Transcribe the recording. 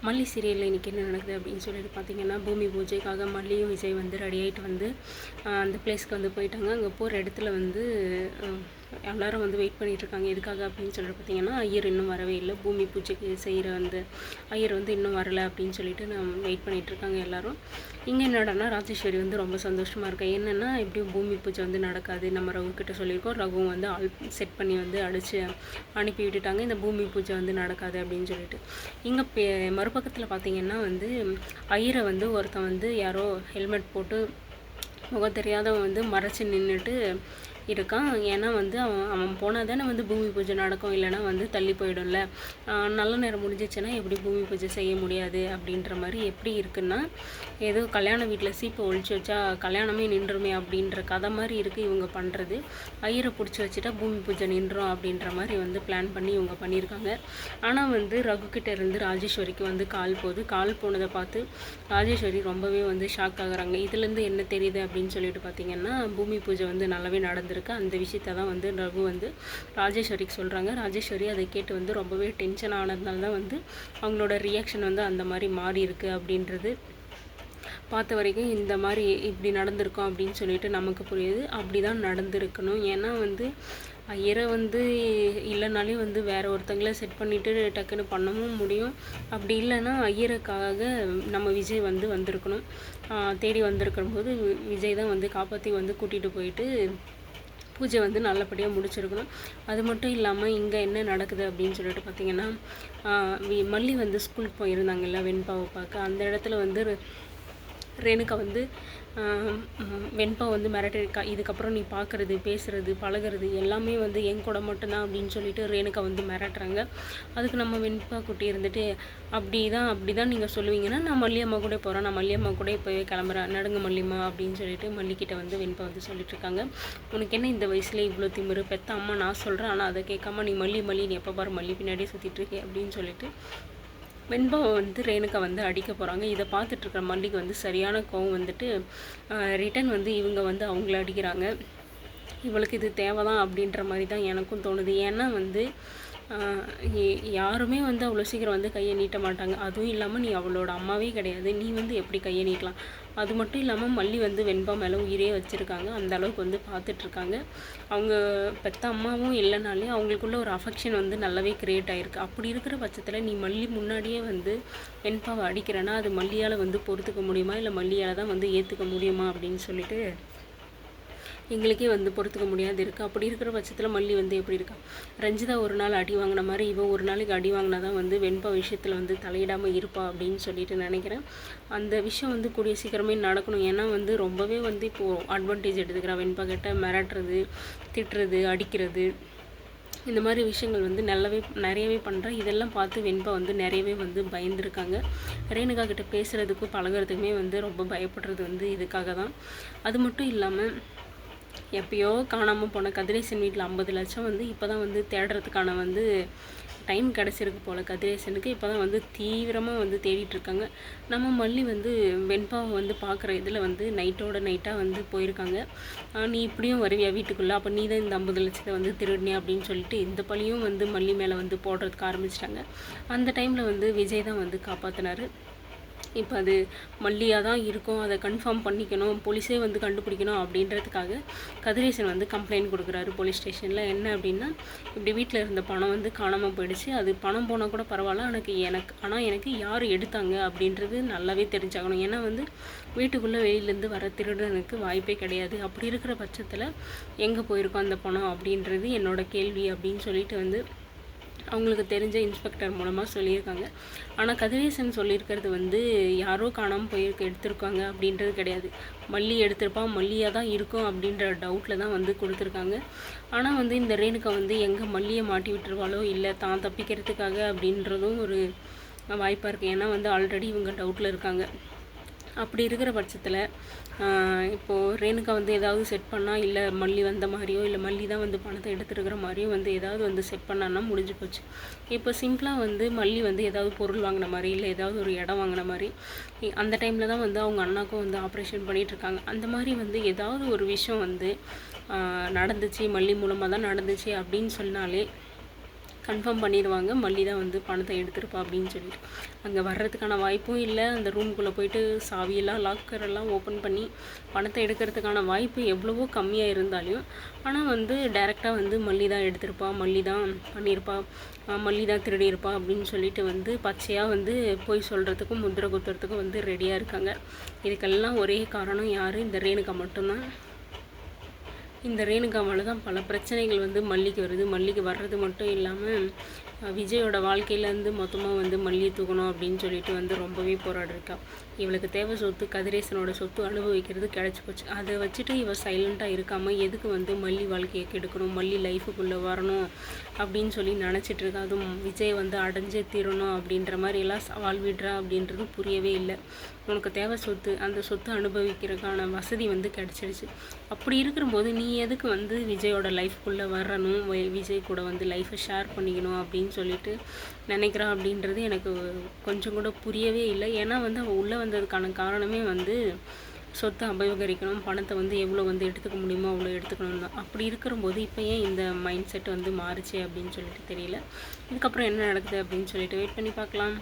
மல்லி சீரியலில் இன்றைக்கி என்ன நடக்குது அப்படின்னு சொல்லிட்டு பார்த்தீங்கன்னா, பூமி பூஜைக்காக மல்லியும் விஜய் வந்து ரெடி ஆகிட்டு வந்து அந்த பிளேஸ்க்கு வந்து போயிட்டாங்க. அங்கே போகிற இடத்துல வந்து எல்லோரும் வந்து வெயிட் பண்ணிகிட்ருக்காங்க. எதுக்காக அப்படின்னு சொல்லிட்டு பார்த்தீங்கன்னா, ஐயர் இன்னும் வரவே இல்லை. பூமி பூஜைக்கு செய்கிற வந்து ஐயர் வந்து இன்னும் வரலை அப்படின்னு சொல்லிட்டு வெயிட் பண்ணிகிட்ருக்காங்க எல்லோரும். இங்கே என்னடானா ராஜேஸ்வரி வந்து ரொம்ப சந்தோஷமாக இருக்கா. என்னென்னா எப்படியும் பூமி பூஜை வந்து நடக்காது, நம்ம ரகுக்கிட்ட சொல்லியிருக்கோம். ரகு வந்து ஆள் செட் பண்ணி வந்து அனுப்பி விட்டுட்டாங்க, இந்த பூமி பூஜை வந்து நடக்காது அப்படின்னு சொல்லிட்டு. இங்கே மறுபக்கத்தில் பார்த்தீங்கன்னா வந்து ஐயரை வந்து ஒருத்தன் வந்து யாரோ ஹெல்மெட் போட்டு முகம் தெரியாதவன் வந்து மறைச்சி நின்றுட்டு இருக்கான். ஏன்னா வந்து அவன் போனால் தானே வந்து பூமி பூஜை நடக்கும், இல்லைனா வந்து தள்ளி போயிடும்ல. நல்ல நேரம் முடிஞ்சிச்சுன்னா எப்படி பூமி பூஜை செய்ய முடியாது அப்படின்ற மாதிரி எப்படி இருக்குன்னா, ஏதோ கல்யாண வீட்டில் சீப்பை ஒழிச்சு வச்சா கல்யாணமே நின்றுமே அப்படின்ற கதை மாதிரி இருக்குது இவங்க பண்ணுறது. ஐயரை பிடிச்சி வச்சுட்டா பூமி பூஜை நின்றும் அப்படின்ற மாதிரி வந்து பிளான் பண்ணி இவங்க பண்ணியிருக்காங்க. ஆனால் வந்து ரகுக்கிட்ட இருந்து ராஜேஸ்வரிக்கு வந்து கால் போனதை பார்த்து ராஜேஸ்வரி ரொம்பவே வந்து ஷாக் ஆகுறாங்க. இதுலேருந்து என்ன தெரியுது அப்படின்னு சொல்லிட்டு பார்த்தீங்கன்னா, பூமி பூஜை வந்து நல்லாவே நடந்திருக்கு. அந்த விஷயத்தை தான் வந்து ரகு வந்து ராஜேஸ்வரிக்கு சொல்கிறாங்க. ராஜேஸ்வரி அதை கேட்டு வந்து ரொம்பவே டென்ஷன் ஆனதுனால தான் வந்து அவங்களோட ரியாக்ஷன் வந்து அந்த மாதிரி மாறி இருக்குது அப்படின்றது பார்த்த வரைக்கும் இந்த மாதிரி இப்படி நடந்திருக்கோம் அப்படின்னு சொல்லிட்டு நமக்கு புரியுது. அப்படி தான் நடந்திருக்கணும். ஏன்னா வந்து ஐயரை வந்து இல்லைனாலே வந்து வேறு ஒருத்தங்கள செட் பண்ணிவிட்டு டக்குன்னு பண்ணவும் முடியும். அப்படி இல்லைன்னா ஐயருக்காக நம்ம விஜய் வந்து வந்திருக்கணும். தேடி வந்திருக்கும் போது விஜய் தான் வந்து காப்பாற்றி வந்து கூட்டிகிட்டு போயிட்டு பூஜை வந்து நல்லபடியாக முடிச்சிருக்கணும். அது மட்டும் இல்லாமல் இங்கே என்ன நடக்குது அப்படின்னு சொல்லிட்டு பார்த்திங்கன்னா, மல்லி வந்து ஸ்கூலுக்கு போயிருந்தாங்கல்ல வெண்பாவை பார்க்க. அந்த இடத்துல வந்து ரேணுகா வந்து வெண்பா வந்து மிரட்டிருக்கா. இதுக்கப்புறம் நீ பார்க்குறது, பேசுகிறது, பழகிறது எல்லாமே வந்து என் கூட மட்டும்தான் அப்படின்னு சொல்லிட்டு ரேணுகா வந்து மிரட்டுறாங்க. அதுக்கு நம்ம வெண்பா குட்டி இருந்துட்டு அப்படி தான் நீங்கள் சொல்லுவீங்கன்னா நான் மல்லியம்மா கூட போகிறேன், நான் மல்லியம்மா கூட இப்போவே கிளம்புறேன், நடுங்க மல்லியம்மா அப்படின்னு சொல்லிட்டு மல்லிக்கிட்ட வந்து வெண்பா வந்து சொல்லிட்டுருக்காங்க. உனக்கு என்ன இந்த வயசுல இவ்வளோ திமிரு, பெத்த அம்மா நான் சொல்கிறேன் ஆனால் அதை கேட்காம நீ நீ எப்போ பாரு மல்லி பின்னாடியே சுற்றிட்டுருக்கே அப்படின்னு சொல்லிட்டு வெண்பாவை வந்து ரேணுகா வந்து அடிக்க போகிறாங்க. இதை பார்த்துட்ருக்குற மல்லிக்கு வந்து சரியான கோவம் வந்துட்டு ரிட்டன் வந்து இவங்க வந்து அவங்கள அடிக்கிறாங்க. இவளுக்கு இது தேவைதான் அப்படின்ற மாதிரி தான் எனக்கும் தோணுது. ஏன்னா வந்து யாருமே வந்து அவ்வளோ சீக்கிரம் வந்து கையை நீட்ட மாட்டாங்க. அதுவும் இல்லாமல் நீ அவளோட அம்மாவே கிடையாது, நீ வந்து எப்படி கையை நீட்டலாம்? அது மட்டும் இல்லாமல் மல்லி வந்து வெண்பா மேலே உயிரே வச்சுருக்காங்க. அந்த அளவுக்கு வந்து பார்த்துட்ருக்காங்க. அவங்க பெற்ற அம்மாவும் இல்லைனாலே அவங்களுக்குள்ள ஒரு அஃபெக்ஷன் வந்து நல்லாவே க்ரியேட் ஆகிருக்கு. அப்படி இருக்கிற பட்சத்தில் நீ மல்லி முன்னாடியே வந்து வெண்பாவை அடிக்கிறேன்னா அது மல்லியால் வந்து பொறுத்துக்க முடியுமா, இல்லை மல்லியால் தான் வந்து ஏற்றுக்க முடியுமா அப்படின்னு சொல்லிட்டு எங்களுக்கே வந்து பொறுத்துக்க முடியாது இருக்குது. அப்படி இருக்கிற பட்சத்தில் மல்லி வந்து எப்படி இருக்கா? ரஞ்சிதா ஒரு நாள் அடி வாங்கின மாதிரி இவன் ஒரு நாளைக்கு அடி வாங்கினா தான் வந்து வெண்பா விஷயத்தில் வந்து தலையிடாமல் இருப்பா அப்படின்னு சொல்லிட்டு நினைக்கிறேன். அந்த விஷயம் வந்து கூடிய சீக்கிரமே நடக்கணும். ஏன்னா வந்து ரொம்பவே வந்து இப்போது அட்வான்டேஜ் எடுத்துக்கிறான். வெண்பா கிட்ட மிரட்டுறது, திட்டுறது, அடிக்கிறது, இந்த மாதிரி விஷயங்கள் வந்து நிறையவே பண்ணுறேன். இதெல்லாம் பார்த்து வெண்பா வந்து நிறையவே வந்து பயந்துருக்காங்க. ரேணுகா கிட்ட பேசுகிறதுக்கும் பழகிறதுக்குமே வந்து ரொம்ப பயப்படுறது வந்து இதுக்காக தான். அது மட்டும் இல்லாமல் எப்பயோ காணாமல் போன கதிரேசன் வீட்டில் 50 லட்சம் வந்து இப்போ தான் வந்து தேடுறதுக்கான வந்து டைம் கிடச்சிருக்கு போல் கதிரேசனுக்கு. இப்போ தான் வந்து தீவிரமாக வந்து தேடிட்டுருக்காங்க. நம்ம மல்லி வந்து வெண்பாவை வந்து பார்க்குற இதில் வந்து நைட்டோட நைட்டாக வந்து போயிருக்காங்க. நீ இப்படியும் வருவியா வீட்டுக்குள்ளே, அப்போ நீ தான் இந்த 50 லட்சத்தை வந்து திருடினியா அப்படின்னு சொல்லிட்டு இந்த பழியும் வந்து மல்லி மேலே வந்து போடுறதுக்கு ஆரம்பிச்சிட்டாங்க. அந்த டைமில் வந்து விஜய் தான் வந்து காப்பாற்றினார். இப்போ அது மல்லியாக தான் இருக்கும், அதை கன்ஃபார்ம் பண்ணிக்கணும், போலீஸே வந்து கண்டுபிடிக்கணும் அப்படின்றதுக்காக கதிரேசன் வந்து கம்ப்ளைண்ட் கொடுக்குறாரு போலீஸ் ஸ்டேஷனில். என்ன அப்படின்னா, இப்படி வீட்டில் இருந்த பணம் வந்து காணாமல் போயிடுச்சு, அது பணம் போனால் கூட பரவாயில்ல, ஆனால் எனக்கு யார் எடுத்தாங்க அப்படின்றது நல்லாவே தெரிஞ்சாகணும். ஏன்னா வந்து வீட்டுக்குள்ளே வெளியிலேருந்து வர திருடனுக்கு வாய்ப்பே கிடையாது. அப்படி இருக்கிற பட்சத்தில் எங்கே போயிருக்கோம் அந்த பணம் அப்படின்றது என்னோட கேள்வி அப்படின்னு சொல்லிட்டு வந்து அவங்களுக்கு தெரிஞ்ச இன்ஸ்பெக்டர் மூலமாக சொல்லியிருக்காங்க. ஆனால் கதிரேசன் சொல்லியிருக்கிறது வந்து யாரோ காணாமல் எடுத்திருக்காங்க அப்படின்றது கிடையாது. மல்லி எடுத்திருப்பா, மல்லியாக தான் இருக்கும் அப்படின்ற டவுட்டில் தான் வந்து கொடுத்துருக்காங்க. ஆனால் வந்து இந்த ரேணுகா வந்து எங்கே மல்லியை மாட்டி விட்டுருவாளோ, இல்லை தான் தப்பிக்கிறதுக்காக அப்படின்றதும் ஒரு வாய்ப்பாக இருக்குது. ஏன்னா வந்து ஆல்ரெடி இவங்க டவுட்டில் இருக்காங்க. அப்படி இருக்கிற பட்சத்தில் இப்போது ரேணுகா வந்து ஏதாவது செட் பண்ணால், இல்லை மல்லி வந்த மாதிரியோ, இல்லை மல்லி தான் வந்து பணத்தை எடுத்துருக்கிற மாதிரியோ வந்து ஏதாவது வந்து செட் பண்ணான்னா முடிஞ்சு போச்சு. இப்போ சிம்பிளாக வந்து மல்லி வந்து ஏதாவது பொருள் வாங்கின மாதிரி, இல்லை ஏதாவது ஒரு இடம் வாங்கின மாதிரி, அந்த டைமில் தான் வந்து அவங்க அண்ணாக்கும் வந்து ஆப்ரேஷன் பண்ணிகிட்ருக்காங்க. அந்த மாதிரி வந்து ஏதாவது ஒரு விஷயம் வந்து நடந்துச்சு, மல்லி மூலமாக தான் நடந்துச்சு அப்படின்னு சொன்னாலே கன்ஃபார்ம் பண்ணிடுவாங்க மல்லி தான் வந்து பணத்தை எடுத்திருப்பா அப்படின்னு சொல்லிட்டு. அங்கே வர்றதுக்கான வாய்ப்பும் இல்லை. அந்த ரூம்குள்ளே போயிட்டு சாவியெல்லாம் லாக்கரெல்லாம் ஓப்பன் பண்ணி பணத்தை எடுக்கிறதுக்கான வாய்ப்பு எவ்வளவோ கம்மியாக இருந்தாலும் ஆனால் வந்து டைரெக்டாக வந்து மல்லி தான் எடுத்திருப்பா, மல்லி தான் பண்ணியிருப்பா, மல்லி தான் திருடியிருப்பா அப்படின்னு சொல்லிட்டு வந்து பச்சையாக வந்து போய் சொல்கிறதுக்கும் முத்திரை குத்துறதுக்கும் வந்து ரெடியாக இருக்காங்க. இதுக்கெல்லாம் ஒரே காரணம் யார்? இந்த ரேணுகா மட்டும்தான். இந்த ரேணுகாவால் தான் பல பிரச்சனைகள் வந்து மல்லிக்கு வருது. மல்லிக்கு வர்றது மட்டும் இல்லாமல் விஜயோட வாழ்க்கையிலேருந்து மொத்தமாக வந்து மல்லியை தூக்கணும் அப்படின்னு சொல்லிட்டு வந்து ரொம்பவே போராடிருக்கா. இவளுக்கு தேவை சொத்து, கதிரேசனோட சொத்து அனுபவிக்கிறது கிடச்சி போச்சு. அதை வச்சுட்டு இவள் சைலண்ட்டாக இருக்காமல் எதுக்கு வந்து மல்லி வாழ்க்கையை கெடுக்கணும், மல்லி லைஃபுக்குள்ளே வரணும் அப்படின்னு சொல்லி நினச்சிட்டு இருக்கா. அதுவும் விஜய் வந்து அடைஞ்சே தீரணும் அப்படின்ற மாதிரியெல்லாம் சவால் விடுறா அப்படின்றது புரியவே இல்லை. உனக்கு தேவை சொத்து, அந்த சொத்து அனுபவிக்கிறதுக்கான வசதி வந்து கிடச்சிடுச்சு. அப்படி இருக்கிறபோது நீ எதுக்கு வந்து விஜயோட லைஃப்குள்ளே வரணும், விஜய் கூட வந்து லைஃப்பை ஷேர் பண்ணிக்கணும் அப்படின்னு சொல்லிட்டு நினைக்கிறா அப்படின்றது எனக்கு கொஞ்சம் கூட புரியவே இல்லை. ஏன்னா வந்து அவள் உள்ளே வந்ததுக்கான காரணமே வந்து சொத்தை அபயோகரிக்கணும், பணத்தை வந்து எவ்வளோ வந்து எடுத்துக்க முடியுமோ அவ்வளோ எடுத்துக்கணும் தான். அப்படி இருக்கிறபோது இப்போ ஏன் இந்த மைண்ட் செட் வந்து மாறுச்சு அப்படின்னு சொல்லிட்டு தெரியல. இதுக்கப்புறம் என்ன நடக்குது அப்படின்னு சொல்லிட்டு வெயிட் பண்ணி பார்க்கலாம்.